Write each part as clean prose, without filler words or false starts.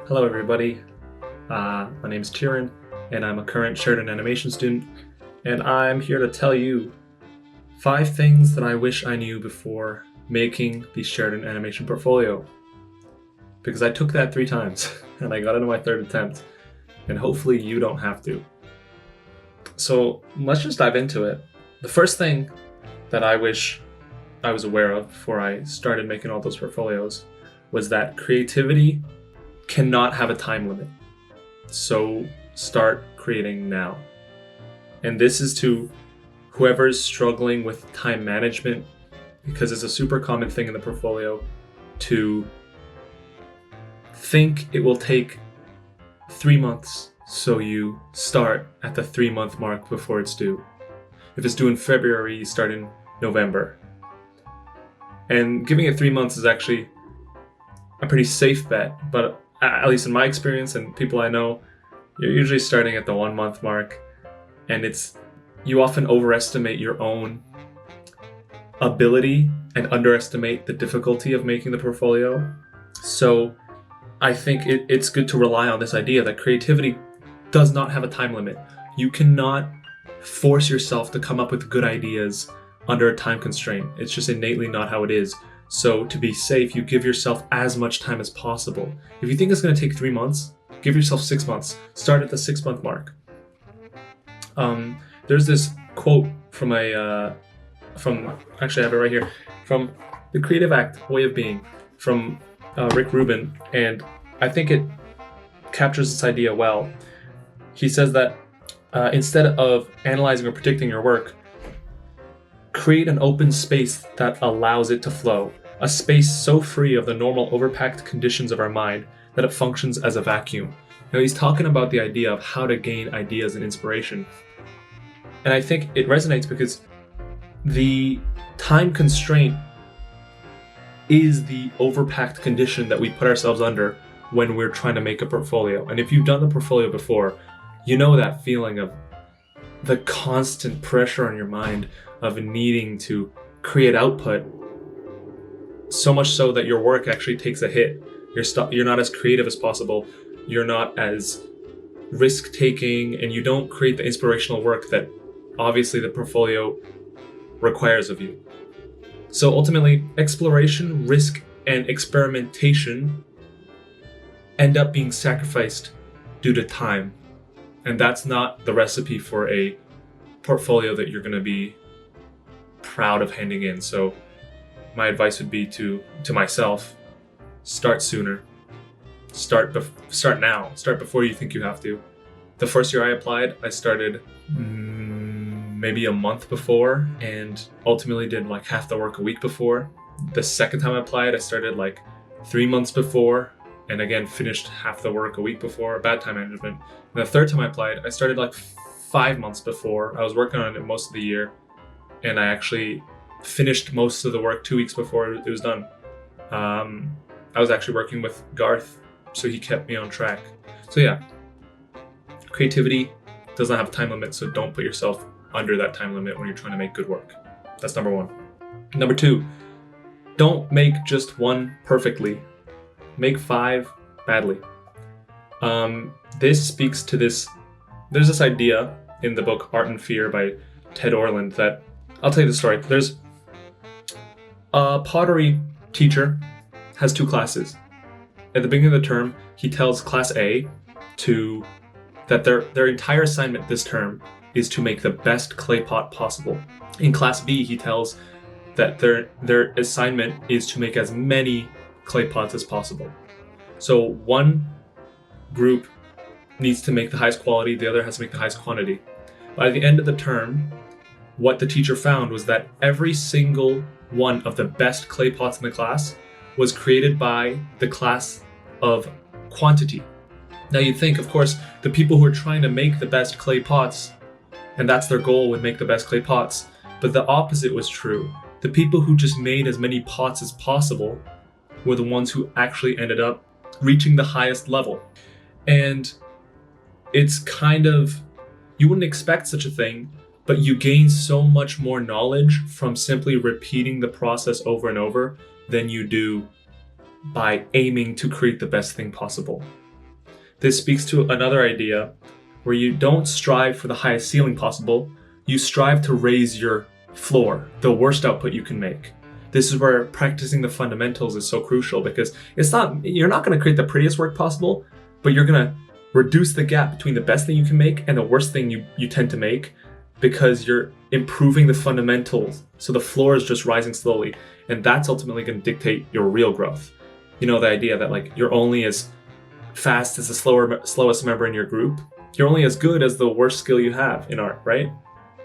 Hello everybody, my name is Kieran and I'm a current Sheridan animation student, and I'm here to tell you 5 things that I wish I knew before making the Sheridan animation portfolio. Because I took that 3 times and I got it on my 3rd attempt, and hopefully you don't have to. So let's just dive into it. The first thing that I wish I was aware of before I started making all those portfolios was that creativity cannot have a time limit. So start creating now. And this is to whoever's struggling with time management, because it's a super common thing in the portfolio to think it will take 3 months, so you start at the 3-month mark before it's due. If it's due in February, you start in November. And giving it 3 months is actually a pretty safe bet, but at least in my experience and people I know, you're usually starting at the 1-month mark, and you often overestimate your own ability and underestimate the difficulty of making the portfolio. So I think it's good to rely on this idea that creativity does not have a time limit. You cannot force yourself to come up with good ideas under a time constraint. It's just innately not how it is. So to be safe, you give yourself as much time as possible. If you think it's going to take 3 months, give yourself 6 months. Start at the 6-month mark. There's this quote from actually I have it right here, from The Creative Act, Way of Being, from Rick Rubin, and I think it captures this idea well. He says that instead of analyzing or predicting your work, create an open space that allows it to flow, a space so free of the normal overpacked conditions of our mind that it functions as a vacuum. Now he's talking about the idea of how to gain ideas and inspiration. And I think it resonates because the time constraint is the overpacked condition that we put ourselves under when we're trying to make a portfolio. And if you've done the portfolio before, you know that feeling of the constant pressure on your mind of needing to create output, so much so that your work actually takes a hit. You're not as creative as possible, you're not as risk-taking, and you don't create the inspirational work that obviously the portfolio requires of you. So ultimately, exploration, risk, and experimentation end up being sacrificed due to time. And that's not the recipe for a portfolio that you're going to be proud of handing in. So my advice would be to myself, start sooner. Start now. Start before you think you have to. The first year I applied, I started maybe a month before, and ultimately did like half the work a week before. The second time I applied, I started like 3 months before, and again finished half the work a week before. Bad time management. And the third time I applied, I started like 5 months before. I was working on it most of the year, and I actually finished most of the work 2 weeks before it was done. I was actually working with Garth, so he kept me on track. So yeah, creativity does not have a time limit, so don't put yourself under that time limit when you're trying to make good work. That's number 1. Number 2, don't make just one perfectly. Make 5 badly. This speaks to this. There's this idea in the book Art and Fear by Ted Orland that, I'll tell you the story. There's a pottery teacher has 2 classes. At the beginning of the term, he tells class A that their entire assignment this term is to make the best clay pot possible. In class B, he tells that their assignment is to make as many clay pots as possible. So one group needs to make the highest quality, the other has to make the highest quantity. By the end of the term, what the teacher found was that every single one of the best clay pots in the class was created by the class of quantity. Now you'd think, of course, the people who are trying to make the best clay pots, and that's their goal, would make the best clay pots. But the opposite was true. The people who just made as many pots as possible were the ones who actually ended up reaching the highest level. And it's kind of, you wouldn't expect such a thing, but you gain so much more knowledge from simply repeating the process over and over than you do by aiming to create the best thing possible. This speaks to another idea where you don't strive for the highest ceiling possible, you strive to raise your floor, the worst output you can make. This is where practicing the fundamentals is so crucial, because you're not going to create the prettiest work possible, but you're going to reduce the gap between the best thing you can make and the worst thing you tend to make, because you're improving the fundamentals. So the floor is just rising slowly, and that's ultimately going to dictate your real growth. You know, the idea that like you're only as fast as the slowest member in your group. You're only as good as the worst skill you have in art, right?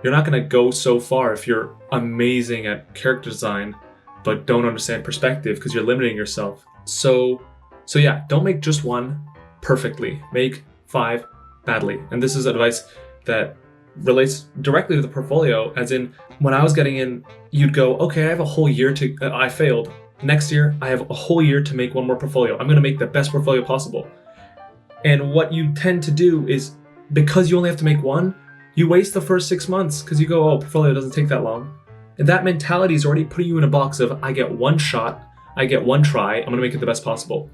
You're not going to go so far if you're amazing at character design but don't understand perspective, because you're limiting yourself. So yeah, don't make just one perfectly. Make 5 badly. And this is advice that relates directly to the portfolio, as in when I was getting in, you'd go, okay, I have a whole year I failed. Next year, I have a whole year to make one more portfolio. I'm going to make the best portfolio possible. And what you tend to do is, because you only have to make one, you waste the first 6 months because you go, oh, portfolio doesn't take that long. And that mentality is already putting you in a box of, I get one shot, I get one try, I'm going to make it the best possible.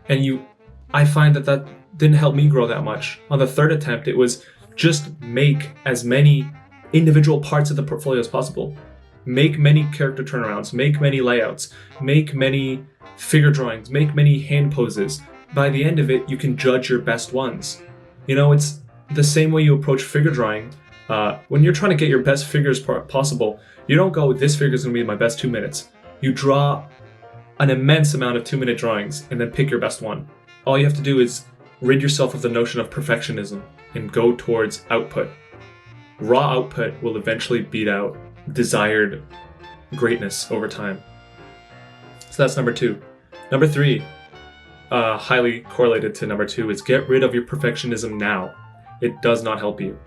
And I find that didn't help me grow that much. On the third attempt, it was just make as many individual parts of the portfolio as possible. Make many character turnarounds, make many layouts, make many figure drawings, make many hand poses. By the end of it, you can judge your best ones. You know, it's the same way you approach figure drawing. When you're trying to get your best figures possible, you don't go, this figure is going to be my best 2 minutes. You draw an immense amount of 2-minute drawings and then pick your best one. All you have to do is rid yourself of the notion of perfectionism and go towards output. Raw output will eventually beat out desired greatness over time. So that's number 2. Number 3, highly correlated to number 2, is get rid of your perfectionism now. It does not help you.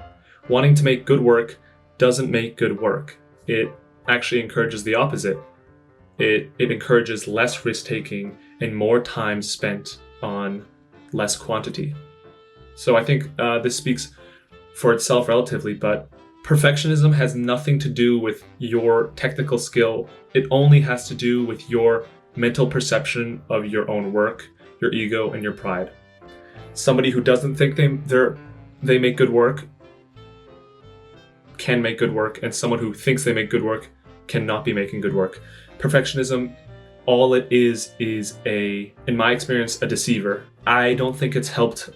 Wanting to make good work doesn't make good work. It actually encourages the opposite. It encourages less risk-taking and more time spent on less quantity. So I think this speaks for itself relatively, but perfectionism has nothing to do with your technical skill. It only has to do with your mental perception of your own work, your ego, and your pride. Somebody who doesn't think they make good work can make good work, and someone who thinks they make good work cannot be making good work. Perfectionism, all it is in my experience, a deceiver. I don't think it's helped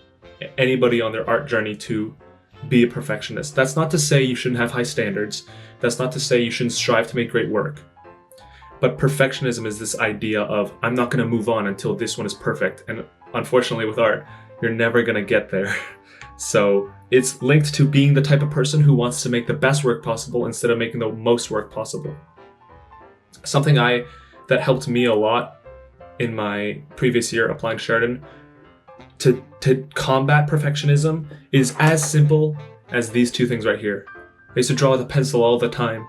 anybody on their art journey to be a perfectionist. That's not to say you shouldn't have high standards. That's not to say you shouldn't strive to make great work. But perfectionism is this idea of, I'm not going to move on until this one is perfect. And unfortunately with art, you're never going to get there. So it's linked to being the type of person who wants to make the best work possible instead of making the most work possible. Something that helped me a lot in my previous year applying Sheridan to combat perfectionism is as simple as these 2 things right here. I used to draw with a pencil all the time.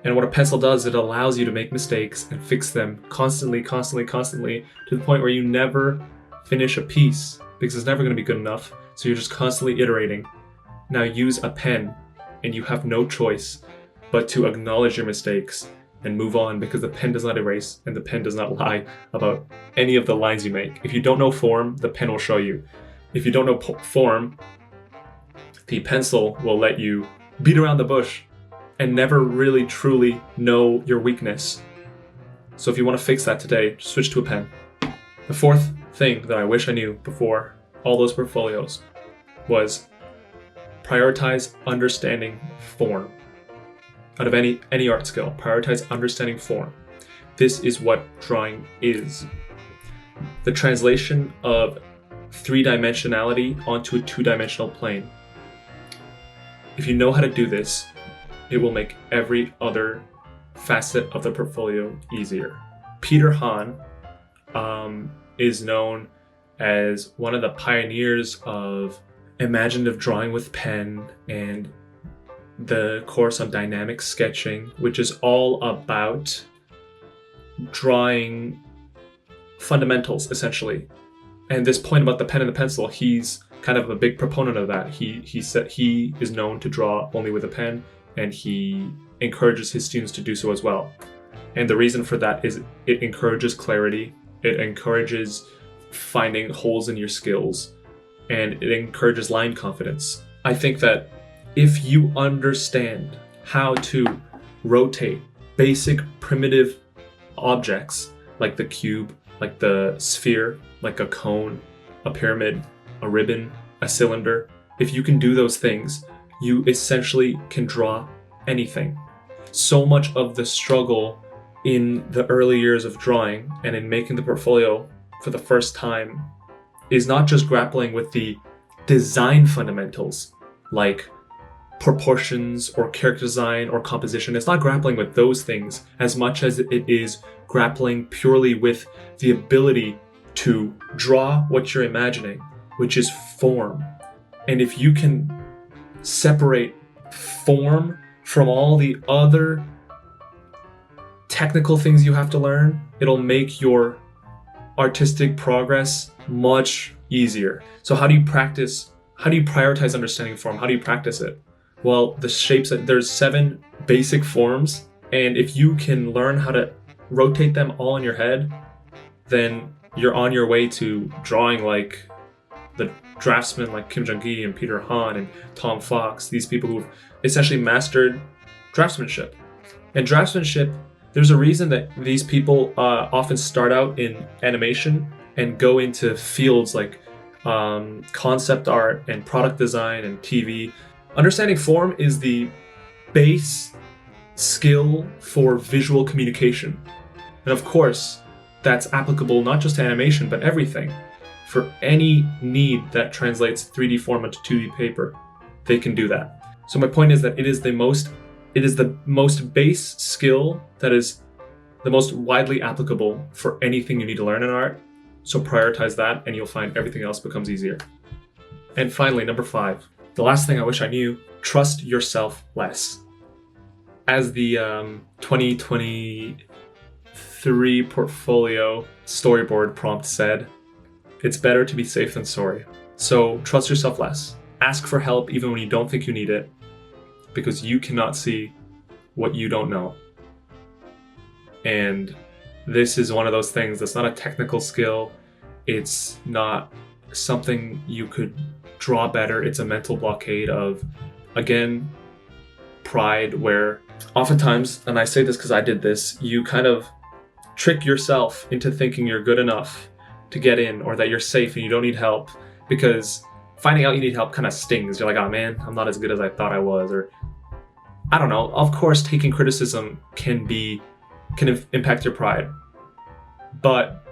And what a pencil does, it allows you to make mistakes and fix them constantly, to the point where you never finish a piece because it's never going to be good enough. So you're just constantly iterating. Now use a pen, and you have no choice but to acknowledge your mistakes and move on, because the pen does not erase and the pen does not lie about any of the lines you make. If you don't know form, the pen will show you. If you don't know form, the pencil will let you beat around the bush and never really truly know your weakness. So if you want to fix that today, switch to a pen. The 4th thing that I wish I knew before all those portfolios was prioritize understanding form. Out of any art skill, prioritize understanding form. This is what drawing is. The translation of 3-dimensionality onto a 2-dimensional plane. If you know how to do this, it will make every other facet of the portfolio easier. Peter Hahn is known as one of the pioneers of imaginative drawing with pen and the course on dynamic sketching, which is all about drawing fundamentals, essentially. And this point about the pen and the pencil, he's kind of a big proponent of that. He said he is known to draw only with a pen, and he encourages his students to do so as well. And the reason for that is it encourages clarity. It encourages finding holes in your skills. and it encourages line confidence. I think that if you understand how to rotate basic primitive objects like the cube, like the sphere, like a cone, a pyramid, a ribbon, a cylinder, if you can do those things, you essentially can draw anything. So much of the struggle in the early years of drawing and in making the portfolio for the first time is not just grappling with the design fundamentals like proportions or character design or composition. It's not grappling with those things as much as it is grappling purely with the ability to draw what you're imagining, which is form. And if you can separate form from all the other technical things you have to learn, it'll make your artistic progress much easier. So how do you practice? How do you prioritize understanding form? How do you practice it? Well, the shapes, there's 7 basic forms, and if you can learn how to rotate them all in your head, then you're on your way to drawing like the draftsmen like Kim Jung-gi and Peter Han and Tom Fox, these people who've essentially mastered draftsmanship. And draftsmanship, there's a reason that these people often start out in animation and go into fields like concept art and product design and TV. Understanding form is the base skill for visual communication. And of course, that's applicable not just to animation, but everything. For any need that translates 3D form into 2D paper, they can do that. So my point is that it is the most base skill that is the most widely applicable for anything you need to learn in art. So prioritize that and you'll find everything else becomes easier. And finally, number 5, the last thing I wish I knew, trust yourself less. As the 2023 portfolio storyboard prompt said, it's better to be safe than sorry. So trust yourself less. Ask for help even when you don't think you need it, because you cannot see what you don't know. And this is one of those things that's not a technical skill. It's not something you could draw better. It's a mental blockade of, again, pride, where oftentimes, and I say this because I did this, you kind of trick yourself into thinking you're good enough to get in, or that you're safe and you don't need help, because finding out you need help kind of stings. You're like, oh man, I'm not as good as I thought I was, or I don't know. Of course, taking criticism can impact your pride, but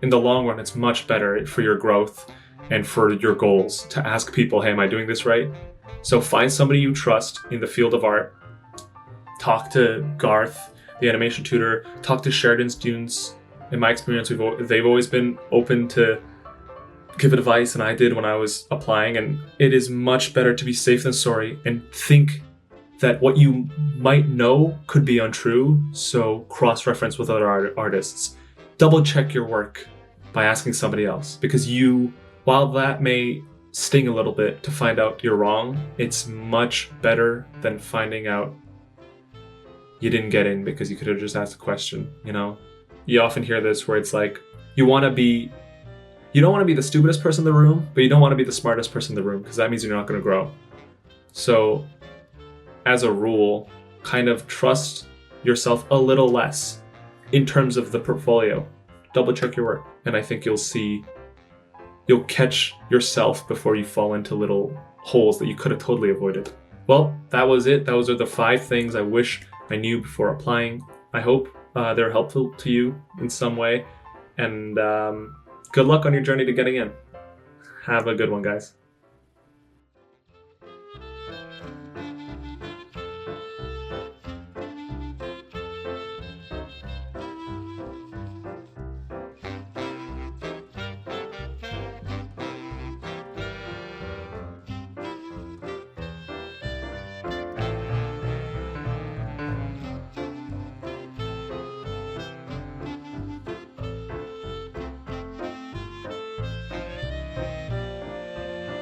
in the long run, it's much better for your growth and for your goals to ask people, hey, am I doing this right? So find somebody you trust in the field of art. Talk to Garth, the animation tutor. Talk to Sheridan students. In my experience, they've always been open to give advice, and I did when I was applying. And it is much better to be safe than sorry and think that what you might know could be untrue. So cross-reference with other artists. Double check your work by asking somebody else, because while that may sting a little bit to find out you're wrong, it's much better than finding out you didn't get in because you could have just asked a question. You often hear this where it's like, you don't want to be the stupidest person in the room, but you don't want to be the smartest person in the room, because that means you're not going to grow. So as a rule, kind of trust yourself a little less in terms of the portfolio. Double check your work, and I think you'll catch yourself before you fall into little holes that you could have totally avoided. Well, that was it. Those are the 5 things I wish I knew before applying. I hope they're helpful to you in some way, and good luck on your journey to getting in. Have a good one, guys.